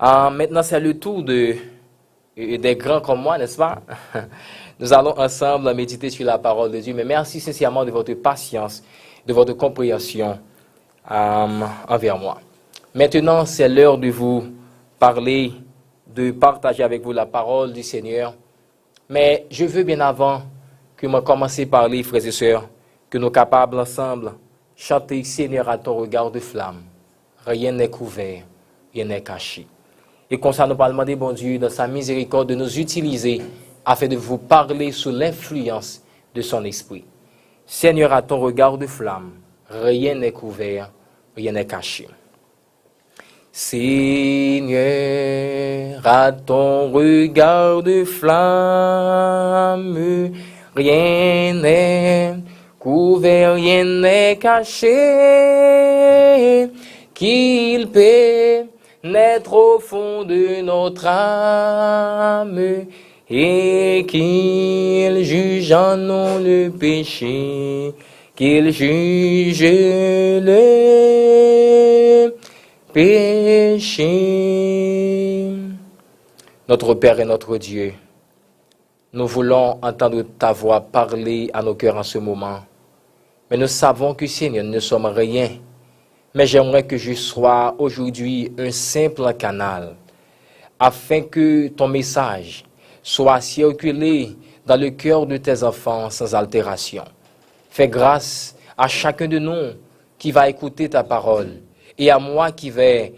Maintenant, c'est le tour des grands comme moi, n'est-ce pas? Nous allons ensemble méditer sur la parole de Dieu. Mais merci sincèrement de votre patience, de votre compréhension envers moi. Maintenant, c'est l'heure de vous parler, de partager avec vous la parole du Seigneur. Mais je veux bien avant que moi commencer par parler, frères et sœurs, que nous capables ensemble chanter Seigneur à ton regard de flamme. Rien n'est couvert, rien n'est caché. Et comme ça, nous parlons demander, bon Dieu, dans sa miséricorde, de nous utiliser afin de vous parler sous l'influence de son esprit. Seigneur, à ton regard de flamme, rien n'est couvert, rien n'est caché. Seigneur, à ton regard de flamme, rien n'est couvert, rien n'est caché, qu'il pénètre au fond de notre âme et qu'il juge en nous le péché, qu'il juge le péché. Notre Père et notre Dieu, nous voulons entendre ta voix parler à nos cœurs en ce moment. Mais nous savons que, Seigneur, nous ne sommes rien. Mais j'aimerais que je sois aujourd'hui un simple canal, afin que ton message soit circulé dans le cœur de tes enfants sans altération. Fais grâce à chacun de nous qui va écouter ta parole et à moi qui vais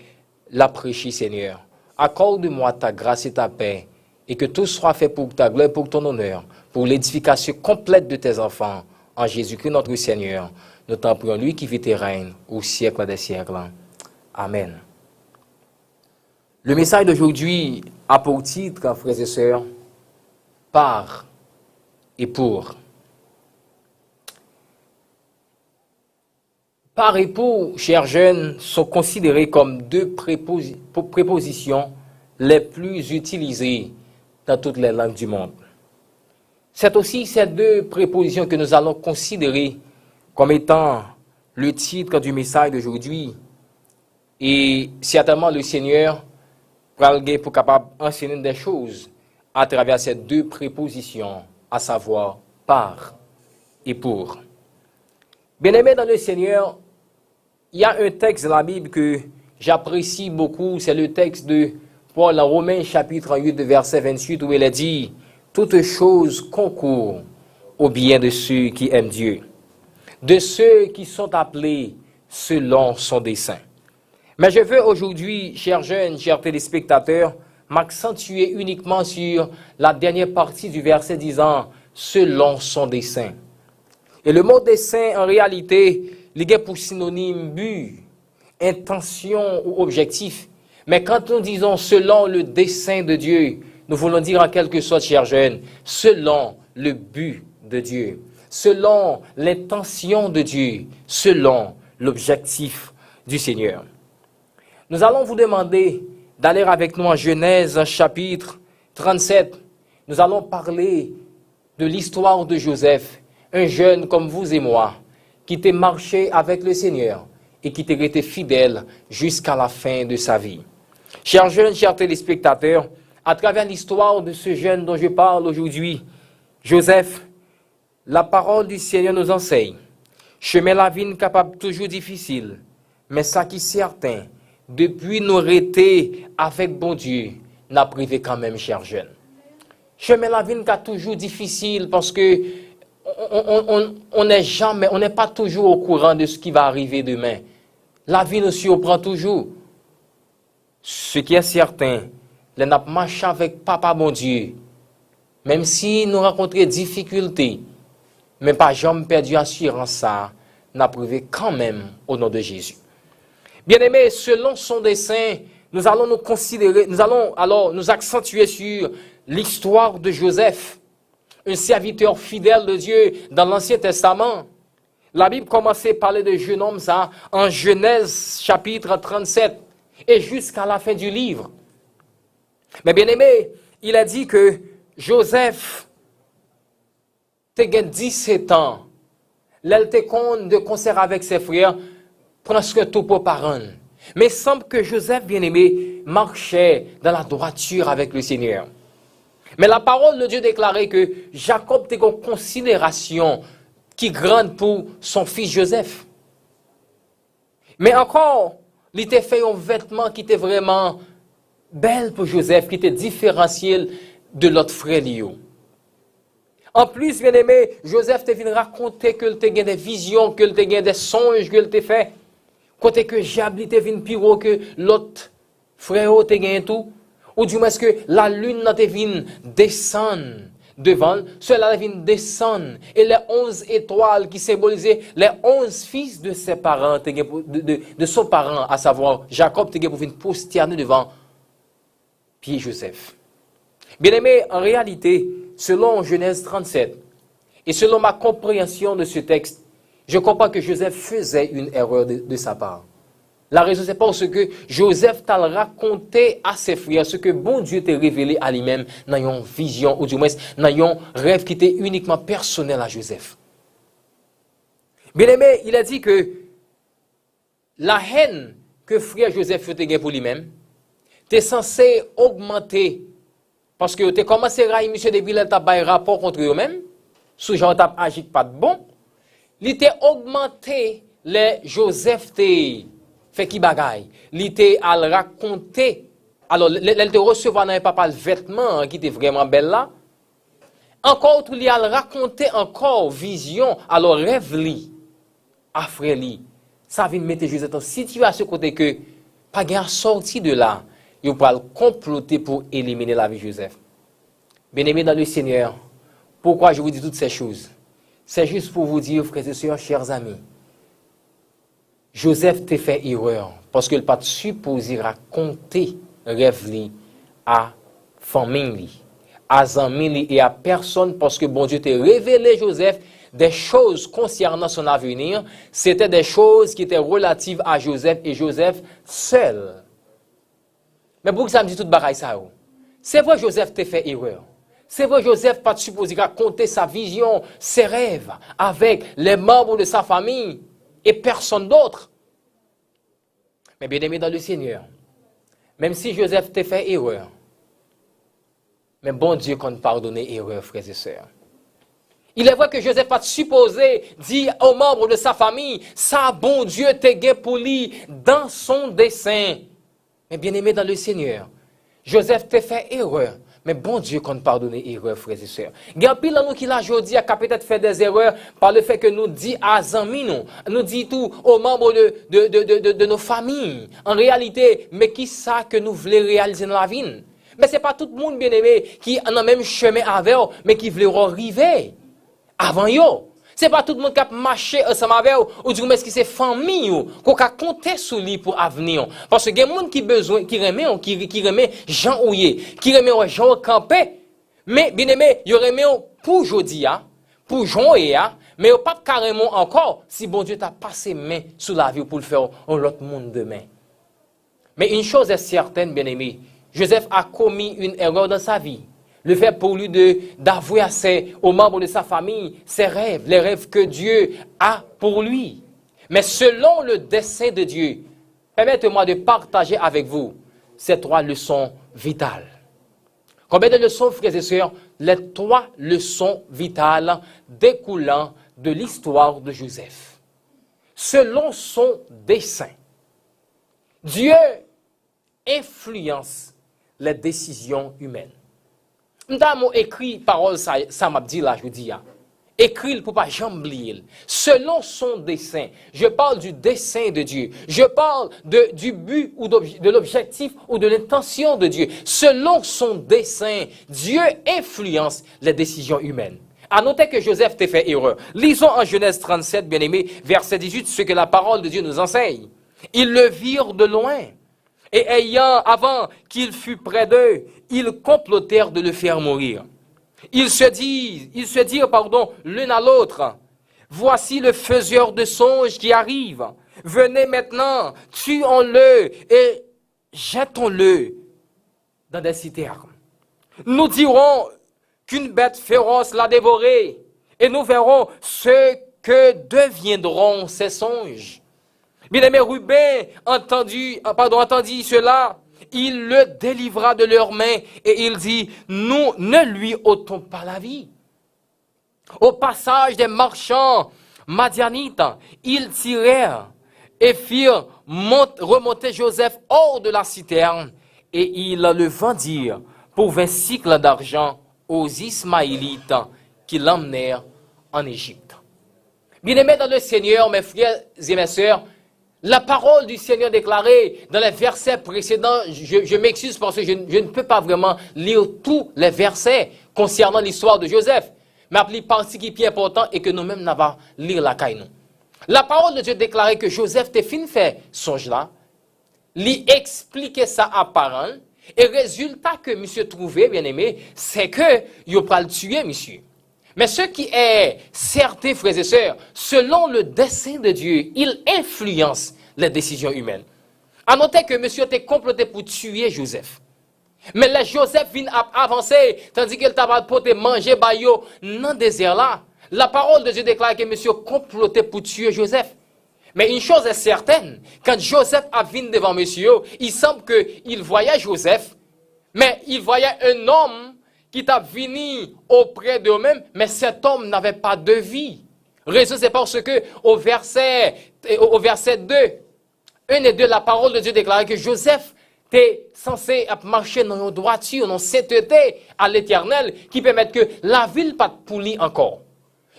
la prêcher, Seigneur. Accorde-moi ta grâce et ta paix et que tout soit fait pour ta gloire, pour ton honneur, pour l'édification complète de tes enfants. En Jésus-Christ notre Seigneur, nous t'en prions, lui qui vit et règne au siècle des siècles. Amen. Le message d'aujourd'hui a pour titre, frères et sœurs, par et pour. Par et pour, chers jeunes, sont considérés comme deux prépositions les plus utilisées dans toutes les langues du monde. C'est aussi ces deux prépositions que nous allons considérer comme étant le titre du message d'aujourd'hui. Et certainement le Seigneur pour capable d'enseigner des choses à travers ces deux prépositions, à savoir par et pour. Bien-aimés dans le Seigneur, il y a un texte dans la Bible que j'apprécie beaucoup, c'est le texte de Paul en Romains chapitre 8, verset 28, où il est dit « Toutes choses concourent au bien de ceux qui aiment Dieu, de ceux qui sont appelés selon son dessein. » Mais je veux aujourd'hui, chers jeunes, chers téléspectateurs, m'accentuer uniquement sur la dernière partie du verset disant « selon son dessein ». Et le mot dessein, en réalité, il est pour synonyme but, intention ou objectif. Mais quand nous disons selon le dessein de Dieu, nous voulons dire en quelque sorte, chers jeunes, selon le but de Dieu, selon l'intention de Dieu, selon l'objectif du Seigneur. Nous allons vous demander d'aller avec nous en Genèse chapitre 37. Nous allons parler de l'histoire de Joseph, un jeune comme vous et moi, qui était marché avec le Seigneur et qui était resté fidèle jusqu'à la fin de sa vie. Chers jeunes, chers téléspectateurs, à travers l'histoire de ce jeune dont je parle aujourd'hui, Joseph, la parole du Seigneur nous enseigne. Chemin la vie capable toujours difficile, mais ça qui est certain, depuis nous arrêter avec bon Dieu, n'a privé quand même, chers jeunes. Chemin la vie est toujours difficile parce que on n'est pas toujours au courant de ce qui va arriver demain. La vie nous surprend toujours. Ce qui est certain, les n'a marché avec Papa bon Dieu, même si nous rencontrons des difficultés, mais pas jamais perdu assurance ça, n'a privé quand même au nom de Jésus. Bien-aimés, selon son dessein, nous allons nous accentuer sur l'histoire de Joseph, un serviteur fidèle de Dieu dans l'Ancien Testament. La Bible commençait à parler de jeune homme ça en Genèse chapitre 37 et jusqu'à la fin du livre. Mais bien aimé, il a dit que Joseph a 17 ans. L'elle était de concert avec ses frères, presque tout pour parents. Mais il semble que Joseph, bien-aimé, marchait dans la droiture avec le Seigneur. Mais la parole de Dieu déclarait que Jacob était en considération qui grande pour son fils Joseph. Mais encore, il était fait un vêtement qui était vraiment belle pour Joseph, qui était différentiel de l'autre frère Lio. En plus, bien-aimé, Joseph te venu raconter que tu as des visions, que tu as des songes, que tu as fait. Côté que Jabli te venu pire que l'autre frère te gagné tout. Ou du moins que la lune n'a te venu descendre devant, cela vient descendre. Et les 11 étoiles qui symbolisaient les 11 fils de ses parents, de son parent, à savoir Jacob, te pour venir prosterner devant pied Joseph. Bien aimé, en réalité, selon Genèse 37, et selon ma compréhension de ce texte, je comprends que Joseph faisait une erreur de sa part. La raison, c'est parce que Joseph t'a raconté à ses frères ce que bon Dieu t'a révélé à lui-même dans une vision, ou du moins dans un rêve qui était uniquement personnel à Joseph. Bien aimé, il a dit que la haine que frère Joseph a pour lui-même, t'es censé augmenter. Parce que tu commencé à M. Deville, tu as un rapport contre eux-mêmes, sous genre tu agi pas de bon. Il était augmenté, les Joseph te fait qui bagaille. Il était à le raconter. Alors, il te recevoir dans papa le vêtement qui était vraiment belle là. Encore, il a le raconter encore vision, alors rêve li, à frère li. Ça vient mettre Joseph en situation côté que pas gain sorti de là. Il va comploter pour éliminer la vie de Joseph. Bien-aimés dans le Seigneur, pourquoi je vous dis toutes ces choses? C'est juste pour vous dire, frères et sœurs, chers amis, Joseph t'a fait erreur parce qu'il n'a pas supposé raconter rêve à famille, à amis et à personne parce que bon Dieu t'a révélé Joseph des choses concernant son avenir. C'était des choses qui étaient relatives à Joseph et Joseph seul. Mais pour que ça me dit tout bagaille ça, c'est vrai Joseph t'a fait erreur. C'est vrai Joseph pas supposé raconter sa vision, ses rêves avec les membres de sa famille et personne d'autre. Mais bien aimé dans le Seigneur, même si Joseph t'a fait erreur, mais bon Dieu compte pardonner erreur, frères et sœurs. Il est vrai que Joseph pas supposé dire aux membres de sa famille, ça bon Dieu t'a gagné pour lui dans son dessein. Mais bien aimé dans le Seigneur, Joseph t'a fait erreur. Mais bon Dieu compte pardonner erreur, frères et sœurs. Il y a pile nous qui l'a aujourd'hui a peut-être fait des erreurs par le fait que nous dit à amis, nous dit tout aux membres de nos familles. En réalité, mais qui ça que nous voulons réaliser dans la vie? Mais c'est pas tout le monde, bien aimé, qui en a même chemin avec, mais qui veut arriver avant yo. C'est pas tout le monde qui a marché ensemble avec ou du moins qui c'est famille qu'on a compté sur lui pour avenir. Parce que il y a des gens qui besoin qui remet Jean Ouye, qui remet Jean Campé. Mais bien aimé, il remet pour aujourd'hui pour Jean Ouye, mais pas carrément encore si bon Dieu t'a passé main sur la vie pour le faire en l'autre monde demain. Mais une chose est certaine, bien aimé, Joseph a commis une erreur dans sa vie. Le fait pour lui d'avouer aux membres de sa famille ses rêves, les rêves que Dieu a pour lui. Mais selon le dessein de Dieu, permettez-moi de partager avec vous ces 3 leçons vitales. Combien de leçons, frères et sœurs? Les 3 leçons vitales découlant de l'histoire de Joseph. Selon son dessein, Dieu influence les décisions humaines. M'damo écrit parole ça m'a dit là je dis écrit pour pas jamais oublier. Selon son dessein, je parle du dessein de Dieu. Je parle du but ou de l'objectif ou de l'intention de Dieu. Selon son dessein, Dieu influence les décisions humaines. À noter que Joseph t'a fait erreur. Lisons en Genèse 37, bien aimé, verset 18, ce que la parole de Dieu nous enseigne. Ils le virent de loin. Et avant qu'il fût près d'eux, ils complotèrent de le faire mourir. Ils se dirent, l'un à l'autre, voici le faiseur de songes qui arrive. Venez maintenant, tuons-le et jetons-le dans des citernes. Nous dirons qu'une bête féroce l'a dévoré et nous verrons ce que deviendront ces songes. Bien-aimé, Ruben entendit cela, il le délivra de leurs mains et il dit, nous ne lui ôtons pas la vie. Au passage des marchands madianites, ils tirèrent et firent remonter Joseph hors de la citerne et ils le vendirent pour 20 cycles d'argent aux Ismaélites qui l'emmenèrent en Égypte. Bien-aimés dans le Seigneur, mes frères et mes sœurs, la parole du Seigneur déclarée dans les versets précédents, je m'excuse parce que je ne peux pas vraiment lire tous les versets concernant l'histoire de Joseph, mais la partie qui est plus importante et que nous-mêmes n'avons lire la caille. La parole de Dieu déclarait que Joseph te fin fait songe là, lui expliquer ça à parents, et résultat que monsieur trouvait, bien aimé, c'est que il pas le tuer, monsieur. Mais ce qui est certain, frères et sœurs, selon le dessein de Dieu, il influence les décisions humaines. À noter que monsieur était comploté pour tuer Joseph. Mais là, Joseph vient avancer, tandis qu'il t'a pour manger bayo dans le désert là. La parole de Dieu déclare que monsieur complotait pour tuer Joseph. Mais une chose est certaine, quand Joseph a venu devant monsieur, il semble qu'il voyait Joseph, mais il voyait un homme qui t'a venu auprès d'eux-mêmes, mais cet homme n'avait pas de vie. Raison, c'est parce que au verset 2, 1 et 2, la parole de Dieu déclare que Joseph était censé marcher dans une droiture, dans une sainteté à l'Éternel, qui permet que la ville pas poulie encore.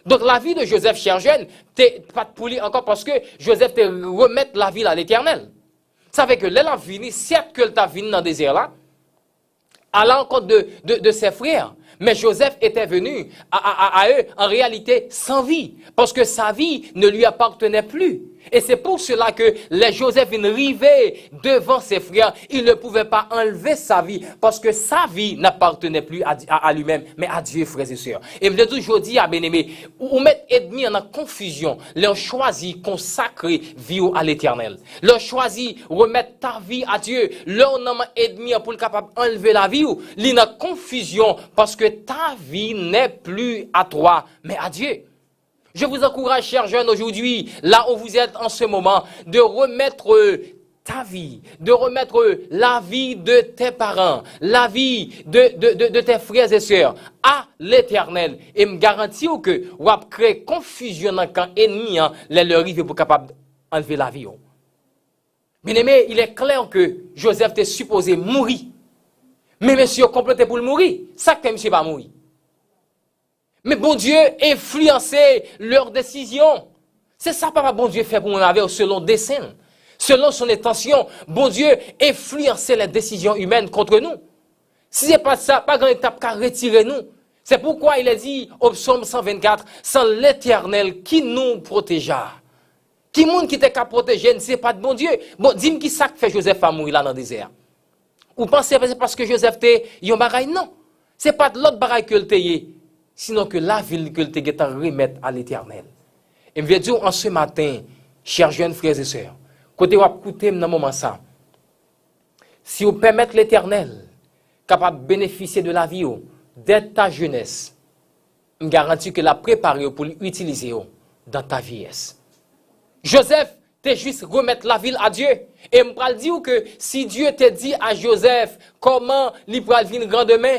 Donc la vie de Joseph, cher jeune, t'es pas poulie encore parce que Joseph te remet la ville à l'Éternel. Ça fait que là, vini, certes que t'a venu dans le désert là, à l'encontre de ses frères. Mais Joseph était venu à eux, en réalité, sans vie. Parce que sa vie ne lui appartenait plus. Et c'est pour cela que les Joseph arrivaient devant ses frères. Il ne pouvait pas enlever sa vie. Parce que sa vie n'appartenait plus à lui-même, mais à Dieu, frères et sœurs. Et je dis aujourd'hui, à bien-aimé, ou mettre ennemis en confusion, leur choisi consacrer vie à l'Éternel. Leur choisi remettre ta vie à Dieu. Leur nom ennemi pour le capable d'enlever la vie ou l'in en confusion parce que ta vie n'est plus à toi, mais à Dieu. Je vous encourage, chers jeunes, aujourd'hui, là où vous êtes en ce moment, de remettre ta vie, de remettre la vie de tes parents, la vie de tes frères et sœurs à l'Éternel. Et me garantis que vous allez créer confusion dans le camp ennemi, les leur arriver pour capable d'enlever la vie. Bien aimé, il est clair que Joseph était supposé mourir. Mais monsieur complété pour le mourir, ça que monsieur va mourir. Mais bon Dieu influençait leurs décisions. C'est ça papa bon Dieu fait pour nous avec selon dessein. Selon son intention, bon Dieu influençait les décisions humaines contre nous. Si ce n'est pas ça, pas grand étape qu'à retirer nous. C'est pourquoi il a dit au psaume 124, sans l'Éternel qui nous protégea. Qui monde qui était qu'à protéger, ne c'est pas de bon Dieu. Bon, dis-moi qui ça fait Joseph à mourir là dans le désert. Ou pensez que c'est parce que Joseph était yon bagaille? Non. C'est pas de l'autre bagaille que le teye, sinon que la ville que le teye est en remettre à l'Éternel. Et je veux dire en ce matin, chers jeunes frères et sœurs, côté vous écoutez dans moment ça, si vous permettez l'Éternel capable de bénéficier de la vie dès ta jeunesse, je garantis que la préparer pour l'utiliser dans ta vieillesse. Joseph t'es juste remettre la ville à Dieu. Et je vais dire que si Dieu te dit à Joseph comment il va venir grand demain,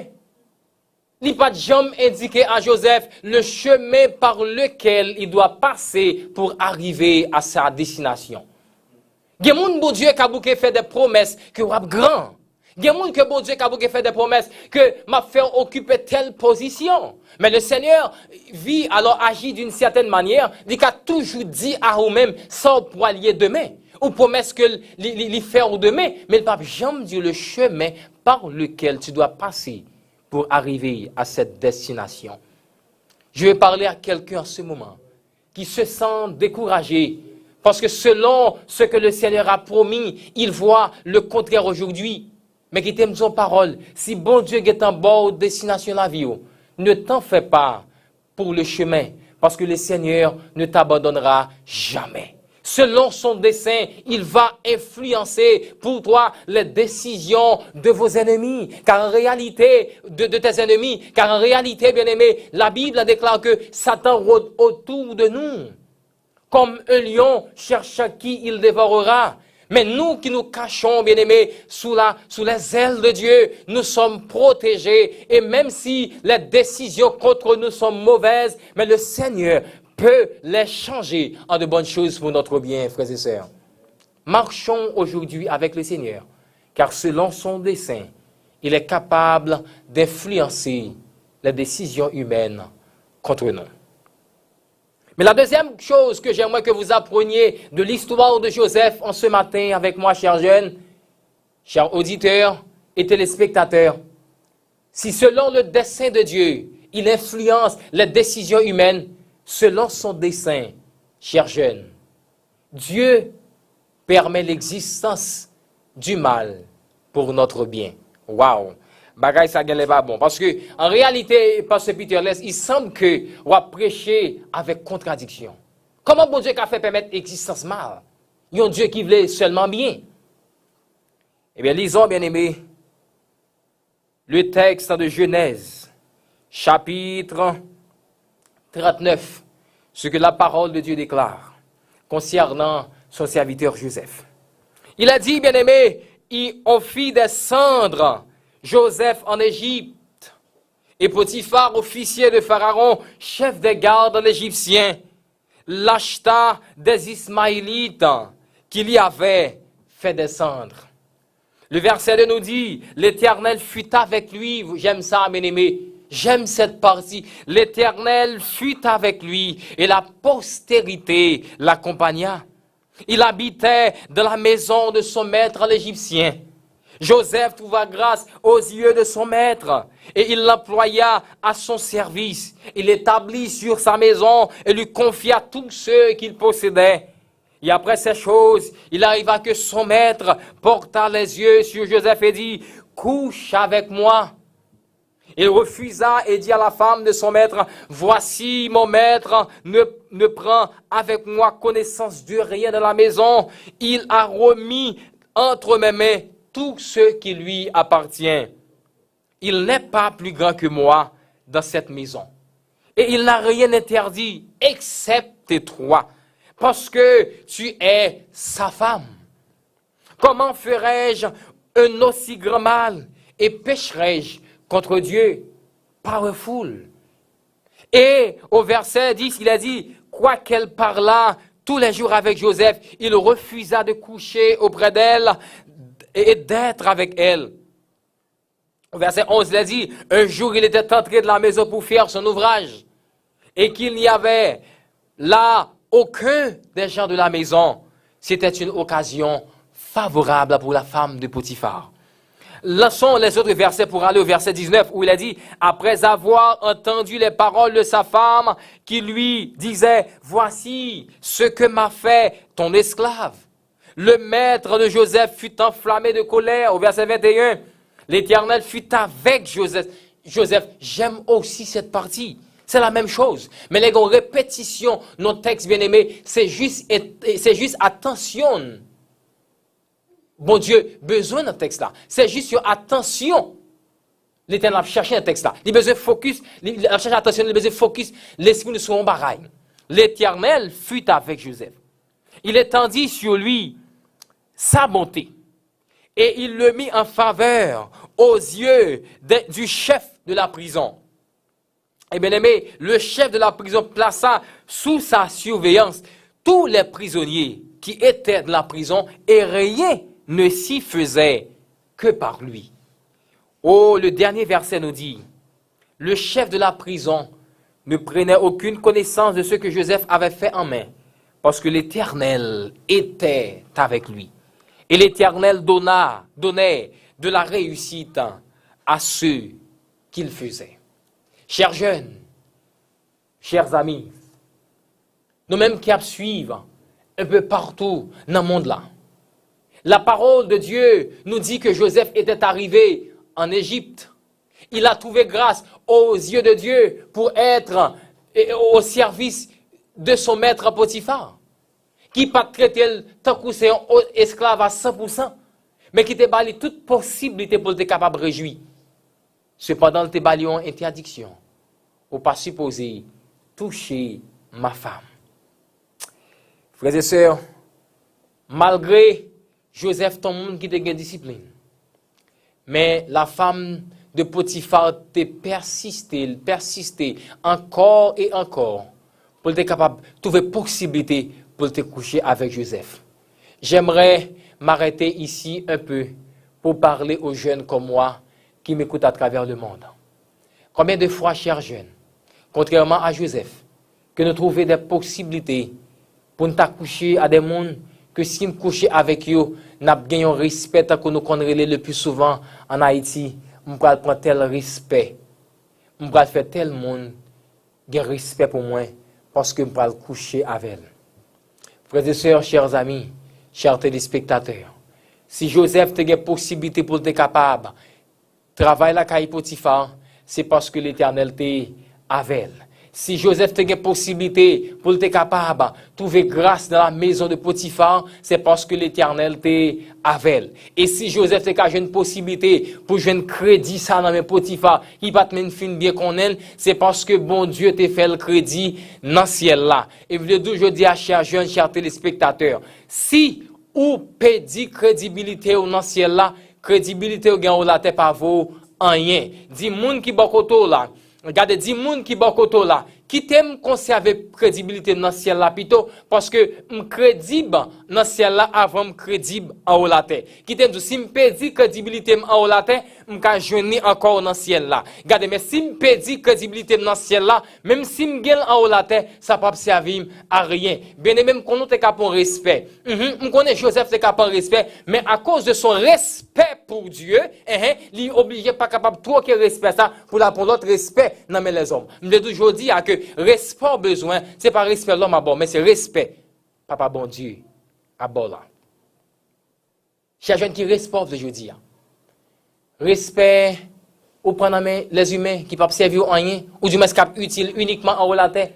il n'a pas jamais indiqué à Joseph le chemin par lequel il doit passer pour arriver à sa destination. Il y a des gens qui ont fait des promesses que vous êtes grand. Il y a des gens qui ont fait des promesses que m'a fait occuper telle position. Mais le Seigneur vit alors agit d'une certaine manière. Il a toujours dit à vous-même sans poilier demain. Ou promesse que il fait demain. Mais il ne va jamais dire le chemin par lequel tu dois passer pour arriver à cette destination. Je vais parler à quelqu'un en ce moment qui se sent découragé parce que selon ce que le Seigneur a promis, il voit le contraire aujourd'hui. Mais qui t'aime son parole, si bon Dieu est en bord de destination la vie, ne t'en fais pas pour le chemin, parce que le Seigneur ne t'abandonnera jamais. Selon son dessein, il va influencer pour toi les décisions de vos ennemis. Car en réalité, de tes ennemis, car en réalité, bien aimé, la Bible déclare que Satan rôde autour de nous comme un lion cherche qui il dévorera. Mais nous qui nous cachons, bien-aimés, sous les ailes de Dieu, nous sommes protégés. Et même si les décisions contre nous sont mauvaises, mais le Seigneur peut les changer en de bonnes choses pour notre bien, frères et sœurs. Marchons aujourd'hui avec le Seigneur, car selon son dessein, il est capable d'influencer les décisions humaines contre nous. Mais la deuxième chose que j'aimerais que vous appreniez de l'histoire de Joseph en ce matin avec moi, chers jeunes, chers auditeurs et téléspectateurs, si selon le dessein de Dieu, il influence les décisions humaines, selon son dessein, chers jeunes, Dieu permet l'existence du mal pour notre bien. Waouh! Bagay ça gagne pas bon. Parce que, en réalité, Pasteur Peter Les, il semble que on a prêché avec contradiction. Comment bon Dieu a fait permettre l'existence mal? Il y a un Dieu qui voulait seulement bien. Eh bien, lisons, bien-aimés, le texte de Genèse, chapitre 39, ce que la parole de Dieu déclare concernant son serviteur Joseph. Il a dit, bien-aimé, on fit descendre Joseph en Égypte, et Potiphar, officier de Pharaon, chef des gardes l'Égyptien, l'acheta des Ismaélites qu'il y avait fait descendre. Le verset 2 nous dit, l'Éternel fut avec lui. J'aime ça, bien-aimé. J'aime cette partie. L'Éternel fut avec lui, et la postérité l'accompagna. Il habitait dans la maison de son maître l'Égyptien. Joseph trouva grâce aux yeux de son maître et il l'employa à son service. Il l'établit sur sa maison et lui confia tous ceux qu'il possédait. Et après ces choses, il arriva que son maître porta les yeux sur Joseph et dit, « Couche avec moi. » Il refusa et dit à la femme de son maître, « Voici mon maître ne prend avec moi connaissance de rien de la maison. Il a remis entre mes mains tout ce qui lui appartient. Il n'est pas plus grand que moi dans cette maison. Et il n'a rien interdit, excepté toi, parce que tu es sa femme. Comment ferais-je un aussi grand mal et pécherais-je contre Dieu? Powerful. Et au verset 10, il a dit, quoiqu'elle parlât tous les jours avec Joseph, il refusa de coucher auprès d'elle et d'être avec elle. Au verset 11, il a dit, un jour il était entré de la maison pour faire son ouvrage et qu'il n'y avait là aucun des gens de la maison. C'était une occasion favorable pour la femme de Potiphar. Laissons les autres versets pour aller au verset 19 où il a dit, après avoir entendu les paroles de sa femme qui lui disait, voici ce que m'a fait ton esclave. Le maître de Joseph fut enflammé de colère. Au verset 21, l'Éternel fut avec Joseph. Joseph, j'aime aussi cette partie. C'est la même chose. Mais les répétitions, nos textes bien-aimés, c'est juste attention. Bon Dieu, besoin d'un texte là. C'est juste sur attention. L'Éternel a cherché un texte là. Il a besoin de focus. Il a cherché attention, il a besoin de focus. L'esprit de son barail. L'Éternel fut avec Joseph. Il étendit sur lui sa bonté. Et il le mit en faveur aux yeux du chef de la prison. Et bien aimé, le chef de la prison plaça sous sa surveillance tous les prisonniers qui étaient dans la prison et rien ne s'y faisait que par lui. Oh, le dernier verset nous dit, le chef de la prison ne prenait aucune connaissance de ce que Joseph avait fait en main, parce que l'Éternel était avec lui. Et l'Éternel donnait de la réussite à ceux qu'il faisait. Chers jeunes, chers amis, nous-mêmes qui suivons un peu partout dans le monde là, la parole de Dieu nous dit que Joseph était arrivé en Égypte. Il a trouvé grâce aux yeux de Dieu pour être au service de son maître Potiphar, qui pas traité tant que c'est un esclave à 100%, mais qui t'a bali toute possibilité pour être capable de réjouir. Cependant, il t'a bali une interdiction. Ou pas supposé toucher ma femme. Frères et sœurs, malgré Joseph, ton monde qui te gagne discipline, mais la femme de Potiphar te persisté encore et encore pour être capable de trouver possibilité pour te coucher avec Joseph. J'aimerais m'arrêter ici un peu pour parler aux jeunes comme moi qui m'écoutent à travers le monde. Combien de fois, chers jeunes, contrairement à Joseph, que nous trouvons des possibilités pour nous accoucher à des mondes que si nous couchons avec eux, nous gagnons respect que nous connaissons le plus souvent en Haïti. Nous prendre tel respect. Nous faire tel monde qui a respect pour moi parce que nous coucher avec elle. Frères et sœurs, chers amis, chers téléspectateurs, si Joseph a une possibilité pour être capable de travailler la caille Potiphar, c'est parce que l'Éternel était avec elle. Si Joseph a une possibilité pour être capable de trouver grâce dans la maison de Potiphar, c'est parce que l'Éternel était avec elle. Et si Joseph a une possibilité pour jouer un crédit ça dans Potiphar, qui va te mettre fin bien qu'on elle, c'est parce que bon Dieu t'a fait le crédit dans le ciel là. Et vous je dis à chers jeunes, chers téléspectateurs, si ou perdit crédibilité dans le ciel là, crédibilité ou gagne la tête pas vaut rien. Dis moun qui bokoto là. Regardez, dis moun qui bokoto là, qui t'aime conserver crédibilité dans le ciel là plutôt parce que crédible dans le ciel là avant crédible en haut la terre. Qui t'aime si me perdit crédibilité en haut la terre, m'ka joindre encore dans le ciel là. Regardez, mais si me perdit crédibilité dans le ciel là, même si me gagne en haut la terre, ça pas servir à rien. Bien même qu'on nous t'es capable respect. On connaît Joseph t'es capable respect, mais à cause de son respect pour Dieu, il est obligé pas capable trop que respect ça pour l'autre respect dans les hommes. Je toujours dit que respect besoin, c'est pas respect l'homme à bord, mais c'est respect papa bon Dieu à bord là. Chers jeunes qui respectent aujourd'hui. Respect au prendre les humains qui peuvent servir en rien ou du moins qui utile uniquement en haut la terre,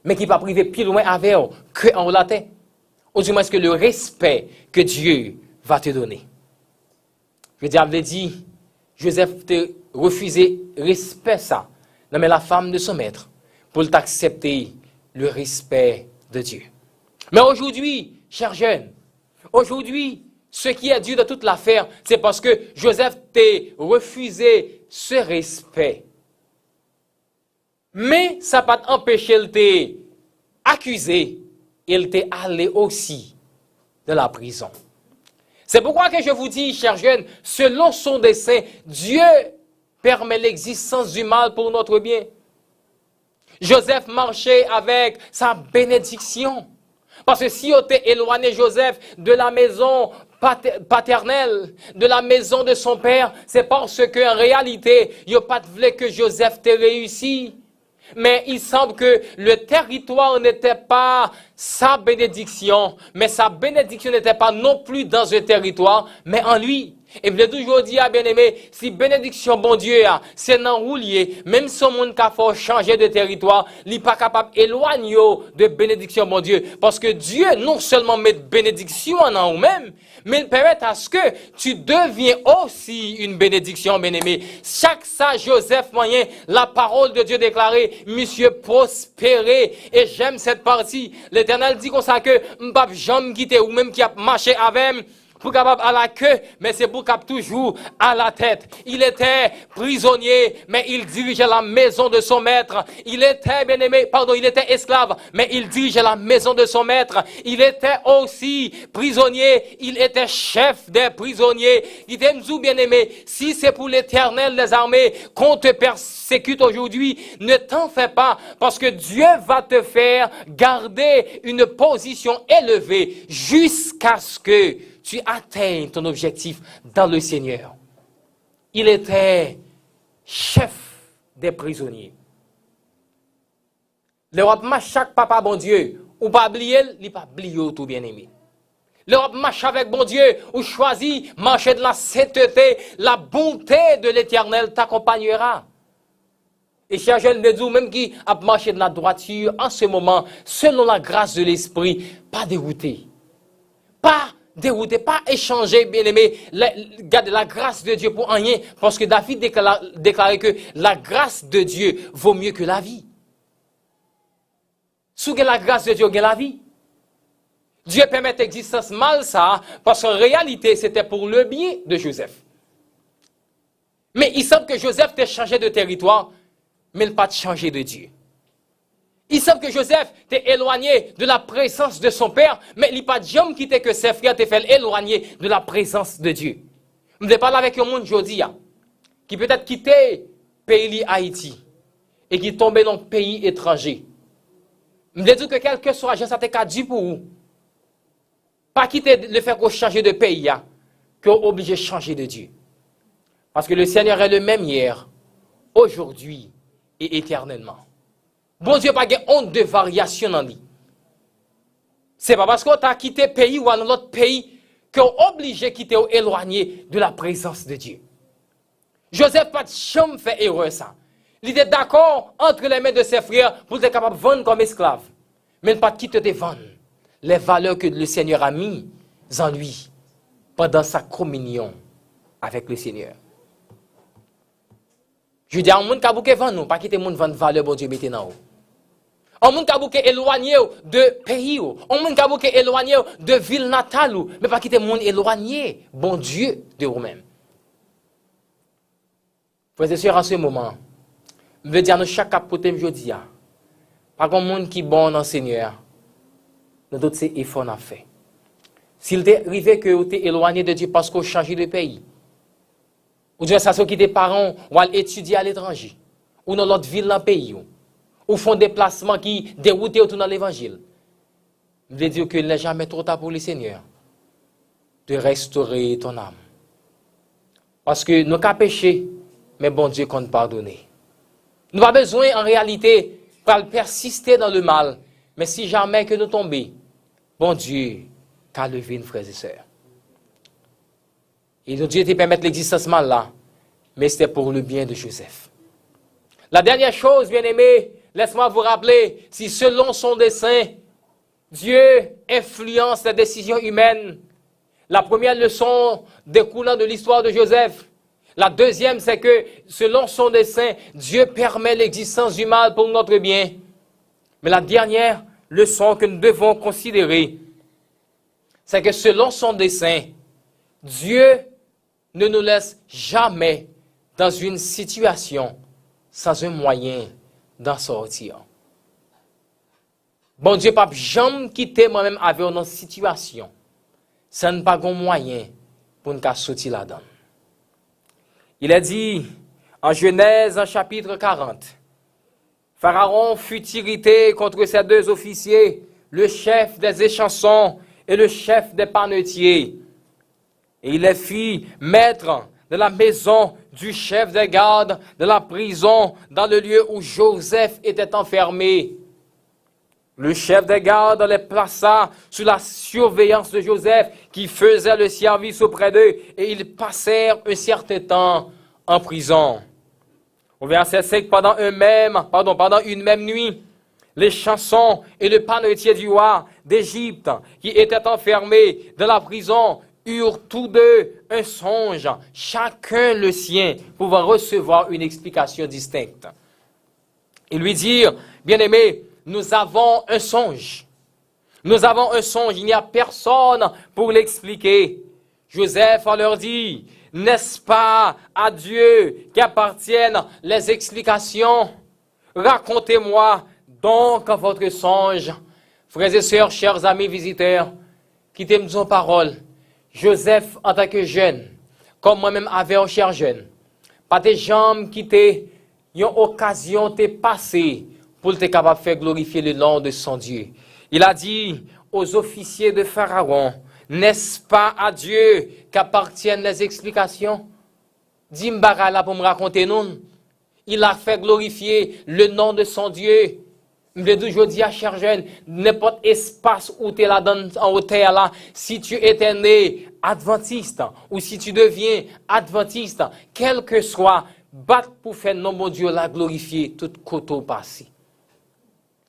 mais qui pas priver plus loin avec eux que en haut la terre. Ou du moins que le respect que Dieu va te donner. Le diable dit, Joseph te refusé respect ça. Non mais la femme de son maître pour t'accepter le respect de Dieu. Mais aujourd'hui, chers jeunes, aujourd'hui, ce qui est dû de toute l'affaire, c'est parce que Joseph t'a refusé ce respect. Mais ça n'a pas empêché de t'accuser. Il t'est allé aussi de la prison. C'est pourquoi que je vous dis, chers jeunes, selon son dessein, Dieu permet l'existence du mal pour notre bien. Joseph marchait avec sa bénédiction. Parce que si on était éloigné Joseph de la maison paternelle, de la maison de son père, c'est parce qu'en réalité, il n'y a pas de voulu que Joseph t'ait réussi. Mais il semble que le territoire n'était pas sa bénédiction, mais sa bénédiction n'était pas non plus dans un territoire, mais en lui. Et vous l'avez toujours dit, bien aimé, si bénédiction bon Dieu, c'est dans roulier, même si on monde qui faut changer de territoire, il n'est pas capable d'éloigner de bénédiction bon Dieu. Parce que Dieu non seulement met bénédiction en nous-mêmes, mais il permet à ce que tu deviens aussi une bénédiction, bien aimé. Chaque ça, Joseph moyen, la parole de Dieu déclarée, monsieur prospéré. Et j'aime cette partie. L'Éternel dit comme ça que m'pap jamais quitter ou même qui a marché avec pour capable à la queue, mais c'est pour capable toujours à la tête. Il était prisonnier, mais il dirigeait la maison de son maître. Il était bien-aimé, il était esclave, mais il dirigeait la maison de son maître. Il était aussi prisonnier, il était chef des prisonniers. Il t'aime bien-aimé, si c'est pour l'Éternel des armées qu'on te persécute aujourd'hui, ne t'en fais pas, parce que Dieu va te faire garder une position élevée jusqu'à ce que tu atteignes ton objectif dans le Seigneur. Il était chef des prisonniers. L'Europe marche chaque papa bon Dieu, ou pas oublier, il pas oublier tout bien aimé. L'Europe marche avec bon Dieu, ou choisit marcher de la sainteté, la bonté de l'Éternel t'accompagnera. Et chers jeunes, les même qui a marché de la droiture en ce moment, selon la grâce de l'Esprit, pas dérouté. Pas dérouté, pas échanger, bien-aimé, la grâce de Dieu pour rien, parce que David déclarait que la grâce de Dieu vaut mieux que la vie. Sous la grâce de Dieu, la vie. Dieu permet l'existence mal ça, parce qu'en réalité, c'était pour le bien de Joseph. Mais il semble que Joseph t'ait changé de territoire, mais il n'a pas changé de Dieu. Il semble que Joseph t'ait éloigné de la présence de son père, mais il n'a pas jamais quitté que ses frères t'aient fait éloigner de la présence de Dieu. Je vais parler avec un monde aujourd'hui, qui peut-être quitté le pays Haïti, et qui tombé dans un pays étranger. Je vais dire que quel que soit, ça t'a dit pour vous. Pas quitter le fait qu'on change de pays, qu'on est obligé de changer de Dieu. Parce que le Seigneur est le même hier, aujourd'hui et éternellement. Bon Dieu n'a pas honte de variation dans lui. Ce n'est pas parce qu'on t'a quitté le pays ou un autre pays qu'on est obligé de quitter ou éloigner de la présence de Dieu. Joseph n'a pas jamais fait erreur ça. Il était d'accord entre les mains de ses frères pour être capable de vendre comme esclave. Mais il n'a pas quitté de vendre les valeurs que le Seigneur a mis en lui pendant sa communion avec le Seigneur. Je dis à un monde qui a bouqué vendre nous, pas quitter le monde vendre valeur bon Dieu mettez dans haut. Un monde qui a bouqué éloigné de pays, un monde qui a bouqué éloigné de ville natale, mais pas quitter le monde éloigné bon Dieu de vous-même. Frères et sœurs, en ce moment, je veux dire à nous chaque capote aujourd'hui, pas un monde qui est bon dans le Seigneur, nous d'autres c'est effort à faire. S'il t'est arrivé que vous êtes éloigné de Dieu parce que vous changez de pays, ou bien ça qui des parents ou à étudier à l'étranger, ou dans l'autre ville dans le pays, ou font des déplacements qui déroutent autour dans l'évangile, je veux dire qu'il n'est jamais trop tard pour le Seigneur de restaurer ton âme. Parce que nous avons péché, mais bon Dieu compte pardonner. Nous n'avons pas besoin en réalité de persister dans le mal, mais si jamais que nous tombons, bon Dieu qu'a levé une frères et sœurs. Et Dieu te permet l'existence mal là, mais c'était pour le bien de Joseph. La dernière chose, bien-aimé, laisse-moi vous rappeler, si selon son dessein, Dieu influence les décisions humaines, la première leçon découlant de l'histoire de Joseph. La deuxième, c'est que selon son dessein, Dieu permet l'existence du mal pour notre bien. Mais la dernière leçon que nous devons considérer, c'est que selon son dessein, Dieu ne nous laisse jamais dans une situation sans un moyen d'en sortir. Bon Dieu, pas jamais quitter moi-même avec une situation sans pas un moyen pour nous sortir là-dedans. Il a dit en Genèse, en chapitre 40, Pharaon fut irrité contre ses deux officiers, le chef des échansons et le chef des panetiers. Et il les fit mettre de la maison du chef des gardes, de la prison, dans le lieu où Joseph était enfermé. Le chef des gardes les plaça sous la surveillance de Joseph, qui faisait le service auprès d'eux, et ils passèrent un certain temps en prison. Au verset 5, pendant une même nuit, les chansons et le panetier du roi d'Égypte, qui étaient enfermés dans la prison, eurent tous deux un songe, chacun le sien, pouvant recevoir une explication distincte. Ils lui dirent, bien-aimé, nous avons un songe. Nous avons un songe, il n'y a personne pour l'expliquer. Joseph leur dit, n'est-ce pas à Dieu qu'appartiennent les explications? Racontez-moi donc votre songe. Frères et sœurs, chers amis visiteurs, qui t'aiment nos paroles, Joseph, en tant que jeune, comme moi-même avait un cher jeune, pas des jambes qui t'ont une occasion de passer pour être capable de faire glorifier le nom de son Dieu. Il a dit aux officiers de Pharaon, n'est-ce pas à Dieu qu'appartiennent les explications? Dis-moi là pour me raconter nous. Il a fait glorifier le nom de son Dieu. Je veux dire à cher jeune, n'importe espace où tu es là en hauteur là, si tu étais né adventiste ou si tu deviens adventiste, quel que soit, battre pour faire nom mon Dieu la glorifier tout côté passé.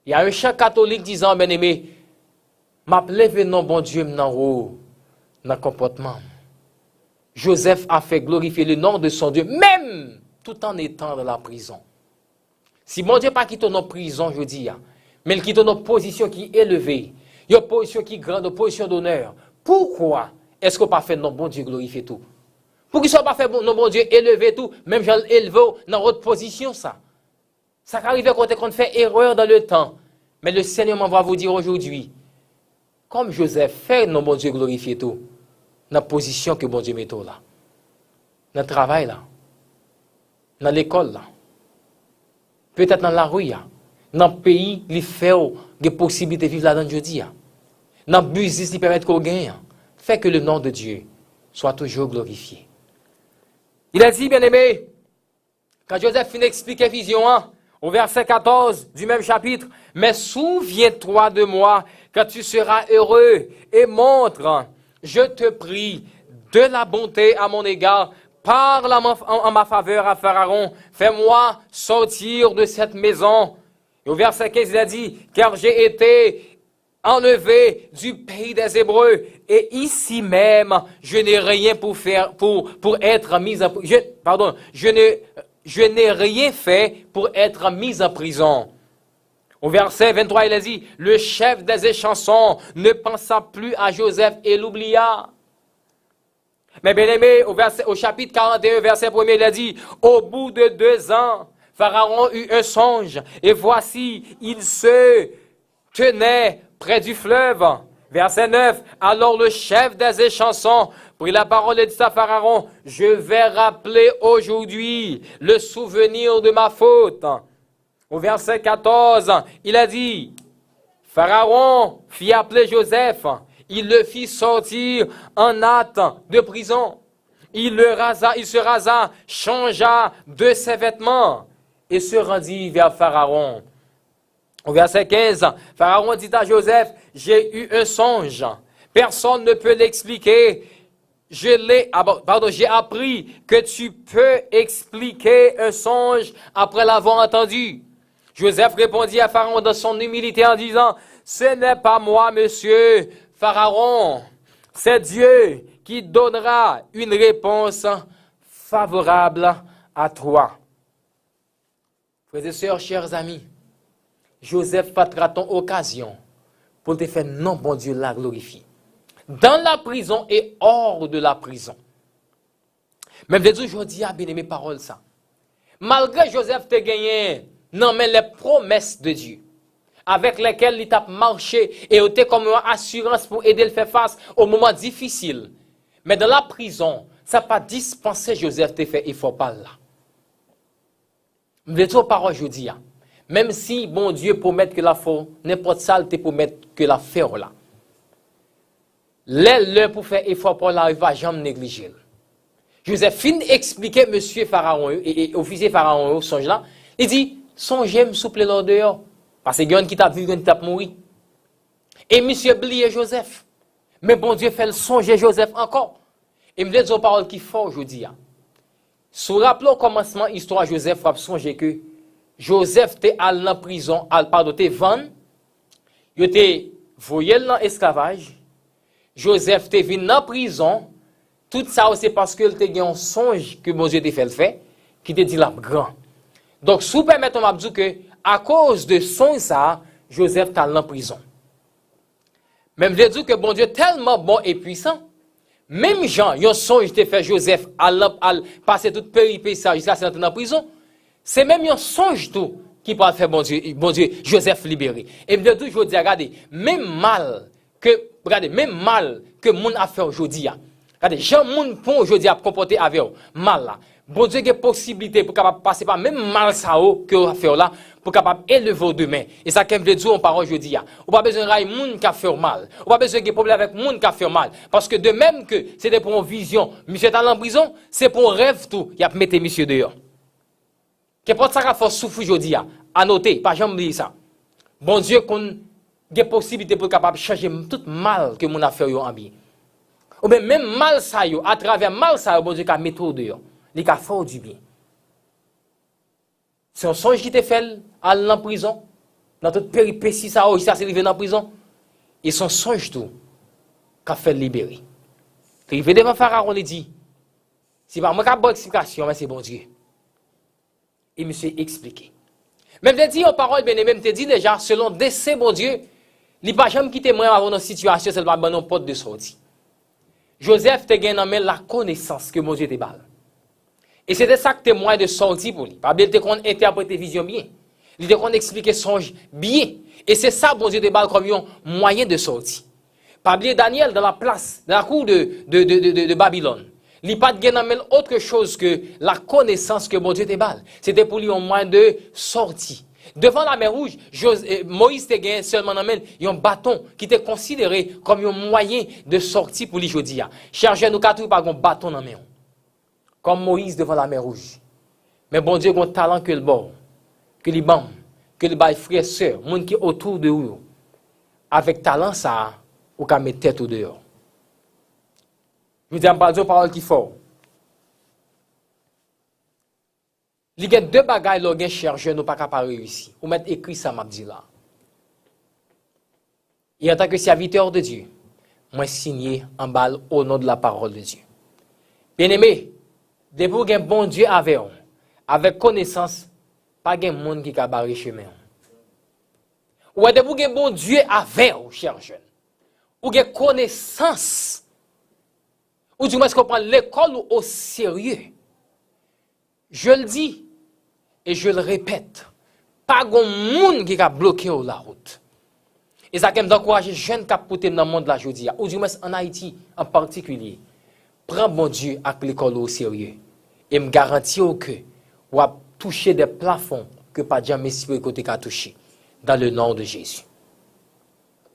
Il y a un chant catholique disant, bien aimé, m'a levé non bon Dieu dans le comportement. Joseph a fait glorifier le nom de son Dieu, même tout en étant dans la prison. Si mon Dieu pas quitté nos prisons, je dis, mais il quitte nos positions qui est élevée, une position qui est grande, une position d'honneur. Pourquoi est-ce qu'on pas fait non bon Dieu glorifier tout? Pour qu'il soit pas fait non bon Dieu élever tout, même j'en élevé dans votre position ça. Ça arrive quand on fait erreur dans le temps. Mais le Seigneur m'envoie vous dire aujourd'hui, comme Joseph fait non bon Dieu glorifier tout, dans la position que bon Dieu met là. Dans le travail là. Dans l'école là. Peut-être dans la rue là. Dans le pays, il fait des possibilités de vivre là-dedans jeudi. Dans le business, il permet qu'on gagne. Fait que le nom de Dieu soit toujours glorifié. Il a dit, bien aimé, quand Joseph finit d'expliquer vision 1, au verset 14 du même chapitre, mais souviens-toi de moi quand tu seras heureux et montre, je te prie, de la bonté à mon égard, parle en ma faveur à Pharaon, fais-moi sortir de cette maison. Et au verset 15, il a dit, car j'ai été enlevé du pays des Hébreux, et ici même, je n'ai rien pour être mis en prison. Je n'ai rien fait pour être mis en prison. Au verset 23, il a dit, le chef des échansons ne pensa plus à Joseph et l'oublia. Mais bien aimé, au chapitre 41, verset 1, il a dit, au bout de 2 ans, Pharaon eut un songe, et voici, il se tenait près du fleuve. Verset 9, alors le chef des échansons prit la parole et dit à Pharaon, je vais rappeler aujourd'hui le souvenir de ma faute. Au verset 14, il a dit, Pharaon fit appeler Joseph, il le fit sortir en hâte de prison. Il se rasa, changea de ses vêtements et se rendit vers Pharaon. Au verset 15, Pharaon dit à Joseph, j'ai eu un songe, personne ne peut l'expliquer. J'ai appris que tu peux expliquer un songe après l'avoir entendu. Joseph répondit à Pharaon dans son humilité en disant, ce n'est pas moi, monsieur Pharaon, c'est Dieu qui donnera une réponse favorable à toi. Frères et sœurs, chers amis, Joseph pattra ton occasion pour te faire non bon Dieu la glorifier. Dans la prison et hors de la prison. Mais aujourd'hui, bien aimé parole ça. Malgré Joseph te gagné, non mais les promesses de Dieu avec lesquelles il t'a marché et était comme une assurance pour aider le faire face aux moments difficiles. Mais dans la prison, ça n'a pas dispensé Joseph te faire effort par là. Mais dire parole aujourd'hui, même si bon Dieu promet que la faute, n'importe ça, te promet que la faire là. L'heure pour faire effort pour la, il va jamais négliger. Joseph fin expliquer monsieur Pharaon et officier Pharaon au songe là, il dit songez me souple l'ordre dehors parce que quelqu'un qui t'a vu, qui t'a mouru. Et monsieur oublié Joseph. Mais bon Dieu fait le songer Joseph encore. Et me dit une parole qui fort aujourd'hui. Sous rappelons au commencement histoire Joseph va songer que Joseph était allé en prison, t'es vendu, il était voyé dans l'esclavage. Joseph était venu en prison. Tout ça c'est parce que il a un songe que bon Dieu t'a fait le fait, qui te dit la grand. Donc, si vous permettez, on m'a dit que, à cause de son ça, Joseph est allé en prison. Même je dis que bon Dieu est tellement bon et puissant. Même Jean, il y a un songe qui fait Joseph à passer toute péripétie jusqu'à ce qu'il en prison. C'est même un songe tout qui peut faire bon Dieu, Joseph libéré. Et je dis aujourd'hui, regardez, même mal que moun a fait aujourd'hui, regardez, Jean moun pour aujourd'hui a comporté avec mal là. Bon Dieu a des possibilités pour capable passer par même mal ça que vous fait là pour capable élever demain. Et ça qu'aime veut dire en parole aujourd'hui. On pas besoin de moun qui a fait mal. On pas besoin de problème avec moun qui a fait mal parce que de même que c'était pour une vision, monsieur est en prison, c'est pour un rêve tout, il a mettre monsieur dehors. Qu'importe ça qu'a fait souffrir aujourd'hui à noter, pas jamais oublier ça. Bon Dieu qu'on des possibilités pour capable changer tout mal que mon a fait en bien. Ou bien même mal ça yo, à travers mal ça bon Dieu qu'a mettre dehors. Les cas fort du bien. C'est un songe qui te fait aller en prison. Dans toute péripétie, ça c'est arrivé en prison. Et son songe tout, qu'a fait libérer. Tu arrivé devant Pharaon, il dit, c'est pas moi qui ai bonne explication, mais c'est bon Dieu. Et monsieur expliqué. Même te dit en parole, bien même te dit déjà, selon décès, bon Dieu, Il pas jamais quitté moi avant une situation, c'est pas bon porte de sortie. Joseph te gagne la connaissance que mon Dieu te balle. Et c'était ça que témoin de sortie pour lui. Pas bien te qu'on interpréter vision bien. Il te qu'on expliquer songe bien. Et c'est ça bon Dieu te balle comme un moyen de sortie. Pas bien Daniel dans la place, dans la cour de Babylone. Il n'y a pas de gain autre chose que la connaissance que bon Dieu te balle. C'était pour lui un moyen de sortie. Devant la mer Rouge, Moïse te gagne seulement un bâton qui était considéré comme un moyen de sortie pour lui aujourd'hui. Cherchez nous quatre pas un bâton dans la main. Comme Moïse devant la mer Rouge. Mais bon Dieu a un talent que le bon, que les bam, que les bail frères sœurs, monde qui autour de vous. Avec talent ça, ou qu'à mettre tête au dehors. Je vous dis pas deux paroles qui fort. Il y a deux bagailles que chercher nous pas capable réussir. Ou mettre écrit ça m'a dit là. Et en tant que serviteur de Dieu, moi signé en balle au nom de la parole de Dieu. Bien-aimé, depuis que un bon Dieu avec connaissance, pas de monde qui a barré chemin. Ou depuis que un bon Dieu cher jeune. Ou que connaissance. Ou du moins qu'on prend l'école au sérieux. Je le dis et je le répète, pas de monde qui a bloqué la route. Et ça qui m'encourage les jeunes qui ont dans le monde de la journée, ou du moins en Haïti en particulier. Prends bon Dieu avec l'école au sérieux. Et me garantis que vous allez toucher des plafonds que pas jamais si peu côté qu'à toucher. Dans le nom de Jésus.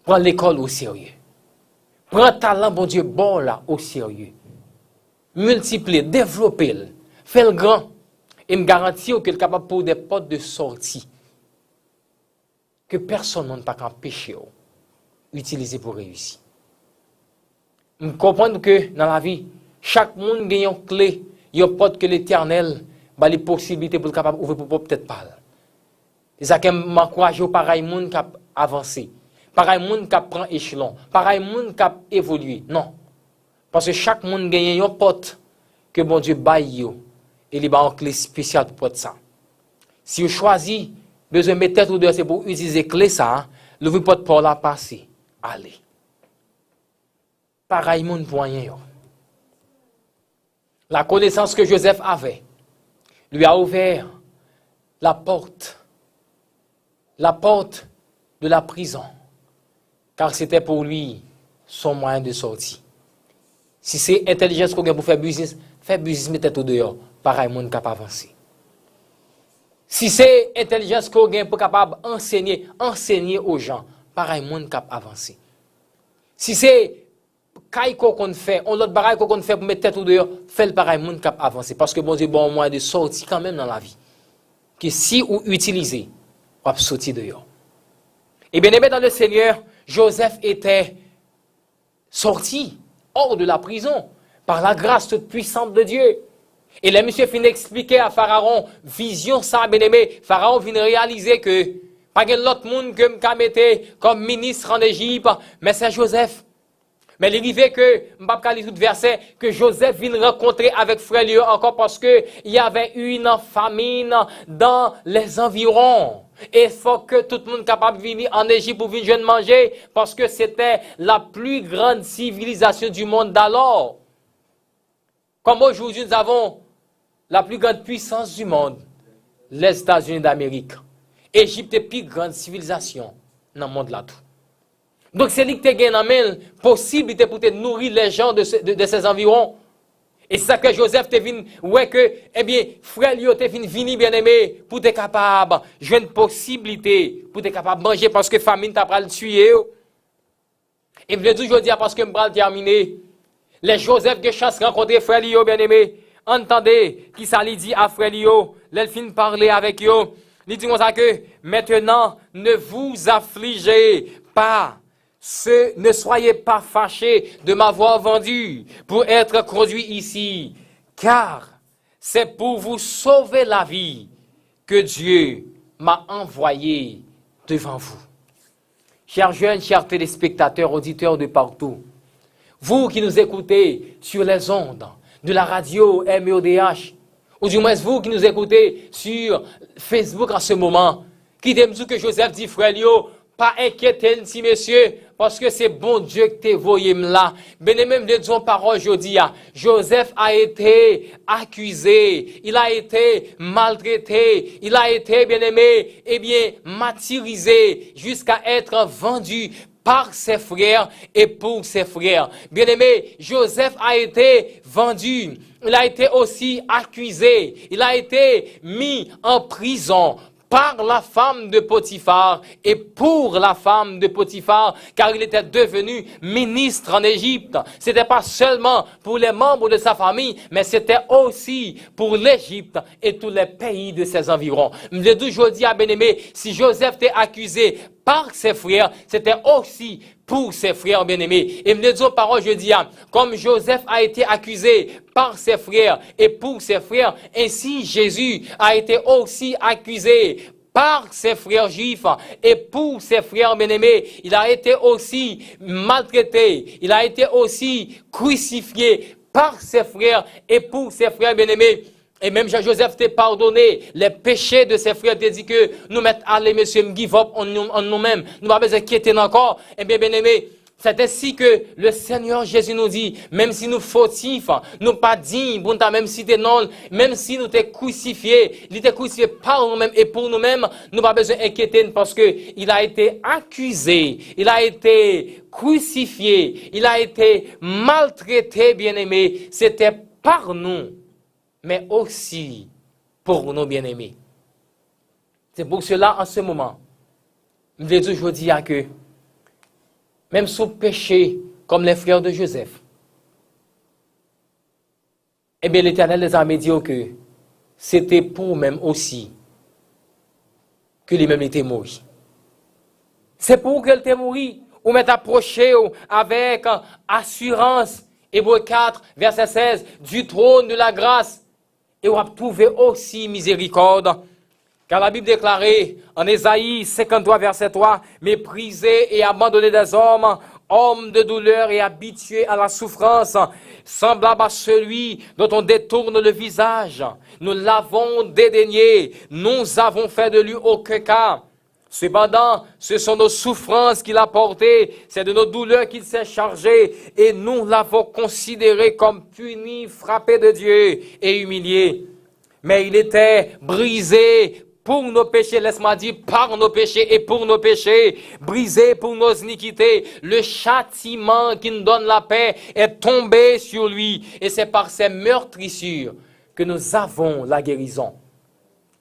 Prends l'école au sérieux. Prends talent, bon Dieu, bon là, au sérieux. Multipliez, développez-le. Fais-le grand. Et me garantis que est capable pour des portes de sortie. Que personne ne peut pas empêcher d'utiliser pour réussir. Je comprends que dans la vie, chaque monde a une clé, une porte que l'Éternel a les possibilités pour capable ouvrir pour peut-être pas. Et ça qui m'encourage au pareil monde qui a avancé, pareil monde qui a pris échelon, pareil monde qui a évolué. Non. Parce que chaque monde a une porte que bon Dieu baille et il a une clé spéciale pour porte ça. Si vous choisissez besoin de mettre tête ou deux, c'est pour utiliser clé ça, l'ouvrir porte pour la passer. Allez. Pareil monde pour rien. La connaissance que Joseph avait lui a ouvert la porte de la prison, car c'était pour lui son moyen de sortie. Si c'est intelligence qu'on a pour faire business, mettez tout dehors, pareil, monde capable d'avancer. Si c'est intelligence qu'on a pour capable enseigner aux gens, pareil, monde capable d'avancer. Si c'est qu'on fait, on l'autre bagaille qu'on fait pour mettre tête tout dehors, fait le pareil, monde capable d'avancer. Parce que bon Dieu, bon moyen de sortir quand même dans la vie. Que si ou utilisez, on va sortir dehors. Et bien aimé dans le Seigneur, Joseph était sorti hors de la prison par la grâce toute puissante de Dieu. Et le monsieur finit d'expliquer à Pharaon, vision ça, bien aimé, Pharaon vient réaliser que pas de l'autre monde que m'a metté comme ministre en Égypte, mais c'est Joseph. Mais il arrivait que, je ne vais pas lire tout verset, que Joseph vient rencontrer avec frère Léo encore parce que il y avait une famine dans les environs. Et il faut que tout le monde soit capable de venir en Égypte pour venir manger parce que c'était la plus grande civilisation du monde d'alors. Comme aujourd'hui nous avons la plus grande puissance du monde, les États-Unis d'Amérique. Égypte est la plus grande civilisation dans le monde là tout. Donc c'est lui qui te gagne possibilité pour te nourrir les gens de ces environs. Et c'est ça que Joseph te venu, ouais que, eh bien, frère Lio te venu bien aimé pour te capable, j'ai une possibilité pour te capable manger parce que famine t'a pas le tuer. Et je veux toujours dire parce que je vais terminer. Les Joseph qui chance rencontrer frère Lio bien aimé. Entendez qui ça lui dit à frère Lio, il fin parler avec yo. Il dit comme ça que maintenant ne vous affligez pas. Ne soyez pas fâchés de m'avoir vendu pour être conduit ici, car c'est pour vous sauver la vie que Dieu m'a envoyé devant vous. Chers jeunes, chers téléspectateurs, auditeurs de partout, vous qui nous écoutez sur les ondes de la radio MEODH, ou du moins vous qui nous écoutez sur Facebook en ce moment, qui t'aime que Joseph dit, frère Lio, pas inquiéter si monsieur, parce que c'est bon Dieu que t'es voyé là. Ben même de disons parole aujourd'hui, Joseph a été accusé, il a été maltraité, il a été bien aimé, eh bien martyrisé jusqu'à être vendu par ses frères et pour ses frères. Bien-aimé, Joseph a été vendu, il a été aussi accusé, il a été mis en prison par la femme de Potiphar et pour la femme de Potiphar, car il était devenu ministre en Égypte. C'était pas seulement pour les membres de sa famille, mais c'était aussi pour l'Égypte et tous les pays de ses environs. Je dis aujourd'hui à bien-aimé, si Joseph était accusé par ses frères, c'était aussi pour ses frères bien-aimés. Et me disons parole, je dis, comme Joseph a été accusé par ses frères et pour ses frères, ainsi Jésus a été aussi accusé par ses frères juifs et pour ses frères bien-aimés. Il a été aussi maltraité, il a été aussi crucifié par ses frères et pour ses frères bien-aimés. Et même Jean-Joseph t'a pardonné les péchés de ses frères, t'a dit que nous mettons aller, monsieur, give up en nous-mêmes. Nous n'avons pas besoin de quitter encore. Eh bien, bien aimé, c'est ainsi que le Seigneur Jésus nous dit, même si nous fautifs, nous pas dignes, même si t'es non, même si nous t'es crucifiés, il était crucifié par nous-mêmes et pour nous-mêmes, nous pas besoin d'inquiéter parce que il a été accusé, il a été crucifié, il a été maltraité, bien aimé. C'était par nous, mais aussi pour nos bien-aimés. C'est pour cela, en ce moment, je veux dire aujourd'hui que, même sous péché, comme les frères de Joseph, eh bien, l'Éternel les a dit que c'était pour même aussi que lui-même était mort. C'est pour qu'elle était mort, ou m'est approché avec assurance, Hébreux 4, verset 16, du trône de la grâce, et on a trouvé aussi miséricorde. Car la Bible déclarait en Ésaïe 53, verset 3, méprisé et abandonné des hommes, homme de douleur et habitué à la souffrance, semblable à celui dont on détourne le visage. Nous l'avons dédaigné, nous avons fait de lui aucun cas. Cependant, ce sont nos souffrances qu'il a portées, c'est de nos douleurs qu'il s'est chargé, et nous l'avons considéré comme puni, frappé de Dieu et humilié. Mais il était brisé pour nos péchés, laisse-moi dire, par nos péchés et pour nos péchés, brisé pour nos iniquités. Le châtiment qui nous donne la paix est tombé sur lui, et c'est par ses meurtrissures que nous avons la guérison.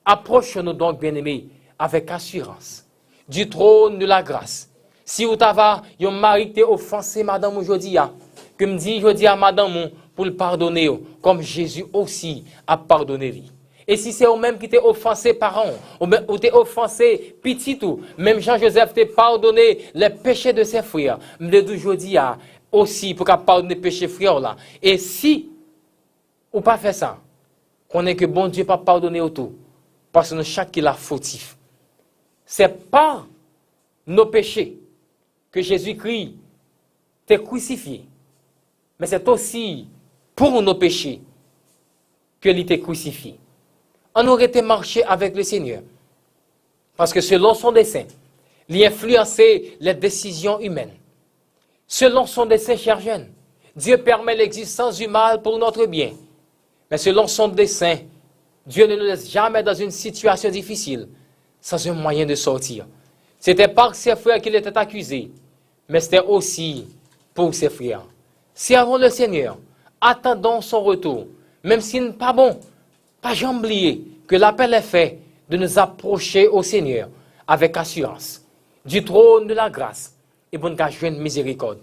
Approche-nous donc, bien-aimés, avec assurance du trône de la grâce. Si vous avez un mari qui t'a offensé, madame, aujourd'hui, que me dit aujourd'hui à madame pour le pardonner, comme Jésus aussi a pardonné lui. Et si c'est vous-même qui t'a offensé parents, ou t'es offensé petit tout, même Jean-Joseph t'a pardonné les péchés de ses frères, me dit aujourd'hui aussi pour pardonner les péchés frères là. Et si ou pas fait ça, qu'on est que bon Dieu pas pardonner au tout, parce que nous chaque qui l'a fautif. C'est par nos péchés que Jésus-Christ t'est crucifié. Mais c'est aussi pour nos péchés que il t'est crucifié. On aurait été marché avec le Seigneur. Parce que selon son dessein, il influençait les décisions humaines. Selon son dessein, chers jeunes, Dieu permet l'existence du mal pour notre bien. Mais selon son dessein, Dieu ne nous laisse jamais dans une situation difficile sans un moyen de sortir. C'était par ses frères qu'il était accusé, mais c'était aussi pour ses frères. Servons le Seigneur, attendons son retour, même s'il n'est pas bon, pas jamais oublier que l'appel est fait de nous approcher au Seigneur avec assurance, du trône de la grâce et pour nous joindre miséricorde.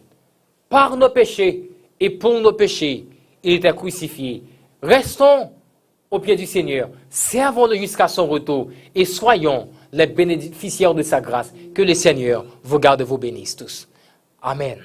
Par nos péchés et pour nos péchés, il était crucifié. Restons au pied du Seigneur, servons-le jusqu'à son retour et soyons les bénéficiaires de sa grâce. Que le Seigneur vous garde et vous bénisse tous. Amen.